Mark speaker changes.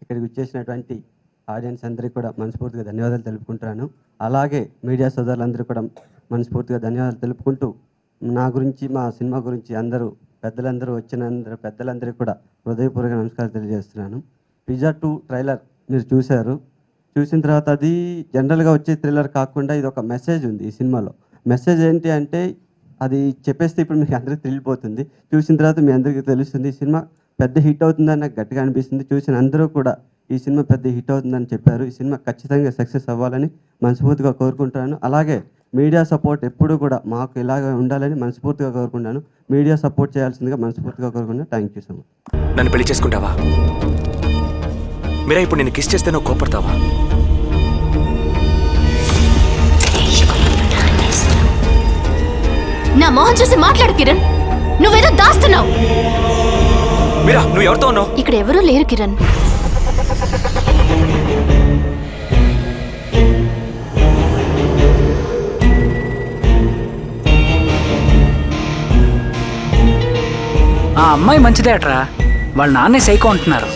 Speaker 1: ఇక్కడికి వచ్చేసినటువంటి ఆడియన్స్ అందరికీ కూడా మనస్ఫూర్తిగా ధన్యవాదాలు తెలుపుకుంటున్నాను. అలాగే మీడియా సోదరులందరూ కూడా మనస్ఫూర్తిగా ధన్యవాదాలు తెలుపుకుంటూ నా గురించి మా సినిమా గురించి పెద్దలందరూ పెద్దలందరికీ కూడా హృదయపూర్వక నమస్కారాలు తెలియజేస్తున్నాను. పిజ్జా 2 ట్రైలర్ మీరు చూశారు. చూసిన తర్వాత అది జనరల్గా వచ్చే థ్రిల్లర్ కాకుండా ఇది ఒక మెసేజ్ ఉంది ఈ సినిమాలో. మెసేజ్ ఏంటి అంటే అది చెప్పేస్తే ఇప్పుడు మీకు అందరికీ తెలిసిపోతుంది. చూసిన తర్వాత మీ అందరికీ తెలుస్తుంది. ఈ సినిమా పెద్ద హిట్ అవుతుందని నాకు గట్టిగా అనిపిస్తుంది. చూసిన అందరూ కూడా ఈ సినిమా పెద్ద హిట్ అవుతుందని చెప్పారు. ఈ సినిమా ఖచ్చితంగా సక్సెస్ అవ్వాలని మనస్ఫూర్తిగా కోరుకుంటున్నాను. అలాగే మీడియా సపోర్ట్ ఎప్పుడూ కూడా మాకు ఇలాగ ఉండాలని మనస్ఫూర్తిగా కోరుకుంటాను. మీడియా సపోర్ట్ చేయాల్సిందిగా మనస్ఫూర్తిగా కోరుకుంటున్నాను. Thank you so much.
Speaker 2: నన్ను పెళ్లి చేసుకుంటావా? మీరా ఇప్పుడు నేను కిస్ చేస్తే నువ్వు కోపడతావా?
Speaker 3: నా మొహం చూసి మాట్లాడు కిరణ్. నువ్వేదో దాస్తున్నావు.
Speaker 2: మీరా నువ్వు ఎవరితో ఉన్నావు?
Speaker 3: ఇక్కడ ఎవరూ లేరు కిరణ్.
Speaker 4: ఆ అమ్మాయి మంచిదే అట్రా. వాళ్ళ నాన్నే సైకో అంటున్నారు.